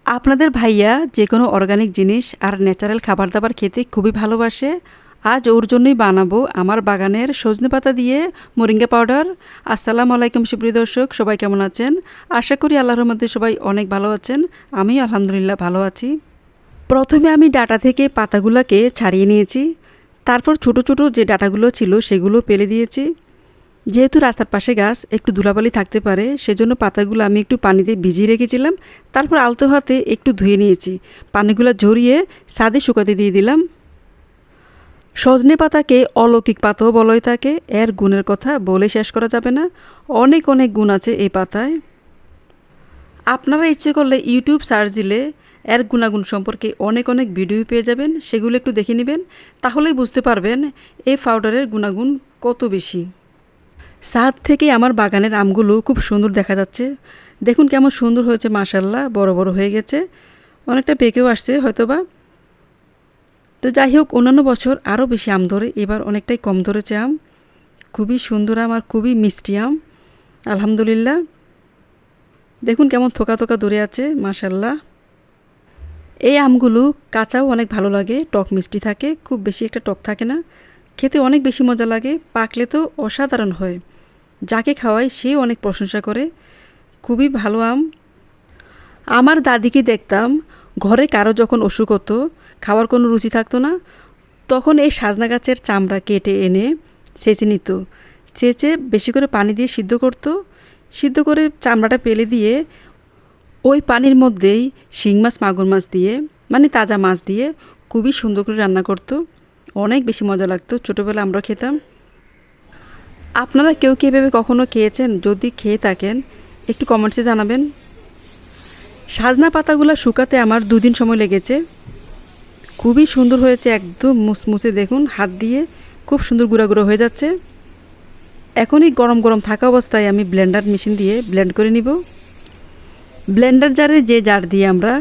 আপনাদের ভাইয়া যে কোনো অর্গানিক জিনিস আর ন্যাচারাল খাবার দাবার খেতে খুবই ভালোবাসে। আজ ওর জন্যই বানাবো আমার বাগানের সজনে পাতা দিয়ে মোরিঙ্গা পাউডার। আসসালামু আলাইকুম সুপ্রিয় দর্শক, সবাই কেমন আছেন? আশা করি আল্লাহর রহমতে সবাই অনেক ভালো আছেন। আমিও আলহামদুলিল্লাহ ভালো আছি। প্রথমে আমি ডাটা থেকে পাতাগুলোকে ছাড়িয়ে নিয়েছি। তারপর ছোট ছোট যে ডাটাগুলো ছিল সেগুলো ফেলে দিয়েছি। যেহেতু রাস্তার পাশে গাছ একটু ধুলাবালি থাকতে পারে, সেজন্য পাতাগুলো আমি একটু পানিতে ভিজিয়ে রেখেছিলাম। তারপর আলতো হাতে একটু ধুয়ে নিয়েছি। পানিগুলো ঝরিয়ে ছাদে শুকাতে দিয়ে দিলাম। সজনে পাতাকে অলৌকিক পাতাও বলা হয়ে থাকে। এর গুণের কথা বলে শেষ করা যাবে না। অনেক অনেক গুণ আছে এই পাতায়। আপনারা ইচ্ছে করলে ইউটিউব সার্চ দিলে এর গুণাগুণ সম্পর্কে অনেক অনেক ভিডিও পেয়ে যাবেন। সেগুলো একটু দেখে নেবেন, তাহলেই বুঝতে পারবেন এই পাউডারের গুণাগুণ কত বেশি। ছাদ থেকে আমার বাগানের আমগুলো খুব সুন্দর দেখা যাচ্ছে। দেখুন কেমন সুন্দর হয়েছে, মাশাআল্লাহ, বড় বড় হয়ে গেছে, অনেকটা পেকেও আসছে হয়তোবা। তো যাই হোক, অন্যান্য বছর আরও বেশি আম ধরে, এবার অনেকটাই কম ধরেছে আম। খুবই সুন্দর আম আর খুবই মিষ্টি আম, আলহামদুলিল্লাহ। দেখুন কেমন থোকা থোকা ধরে আছে, মাশাআল্লাহ। এই আমগুলো কাঁচাও অনেক ভালো লাগে, টক মিষ্টি থাকে, খুব বেশি একটা টক থাকে না, খেতে অনেক বেশি মজা লাগে। পাকলে তো অসাধারণ হয়, যাকে খাওয়ায় সেও অনেক প্রশংসা করে। খুবই ভালো আম। আমার দাদিকে দেখতাম ঘরে কারো যখন অসুখ হতো, খাওয়ার কোনো রুচি থাকতো না, তখন এই সাজনা গাছের চামড়া কেটে এনে ছেঁচে নিত। ছেঁচে বেশি করে পানি দিয়ে সিদ্ধ করতো। সিদ্ধ করে চামড়াটা ফেলে দিয়ে ওই পানির মধ্যেই শিং মাছ, মাগুর মাছ দিয়ে, মানে তাজা মাছ দিয়ে খুবই সুন্দর করে রান্না করতো। অনেক বেশি মজা লাগতো, ছোটোবেলা আমরা খেতাম। আপনারা কেউ কি এভাবে কখনো খেয়েছেন? যদি খেয়ে থাকেন একটু কমেন্টসে জানাবেন। সাজনা পাতাগুলো শুকাতে আমার 2 দিন সময় লেগেছে। খুবই সুন্দর হয়েছে, একদম মুচমুচে, দেখুন হাত দিয়ে খুব সুন্দর গুঁড়া গুঁড়ো হয়ে যাচ্ছে। এখনই গরম গরম থাকা অবস্থায় আমি ব্লেন্ডার মেশিন দিয়ে ব্লেন্ড করে নিব। ব্লেন্ডার জারে, যে জার দিয়ে আমরা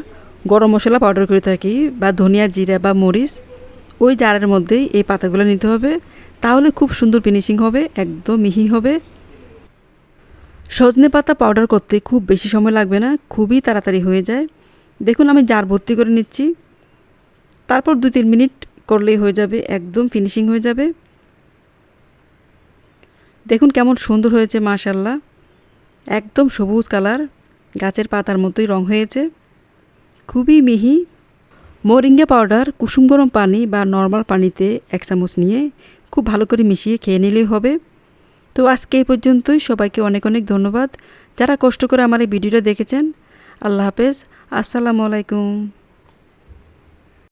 গরম মশলা পাউডার করে থাকি বা ধনিয়া, জিরা বা মরিচ, ওই জারের মধ্যেই এই পাতাগুলো নিতে হবে। তাহলে খুব সুন্দর ফিনিশিং হবে, একদম মিহি হবে। সজনে পাতা পাউডার করতে খুব বেশি সময় লাগবে না, খুবই তাড়াতাড়ি হয়ে যায়। দেখুন আমি জার ভর্তি করে নিচ্ছি। তারপর 2-3 মিনিট করলেই হয়ে যাবে, একদম ফিনিশিং হয়ে যাবে। দেখুন কেমন সুন্দর হয়েছে, মাশাআল্লাহ, একদম সবুজ কালার, গাছের পাতার মতোই রং হয়েছে, খুবই মিহি। মোরিঙ্গা পাউডার কুসুম গরম পানি বা নর্মাল পানিতে 1 চামচ নিয়ে খুব ভালো করে মিশিয়ে খেয়ে নিলেই হবে। তো আজকে এই পর্যন্তই। সবাইকে অনেক অনেক ধন্যবাদ যারা কষ্ট করে আমার এই ভিডিওটা দেখেছেন। আল্লাহ হাফেজ, আসসালামু আলাইকুম।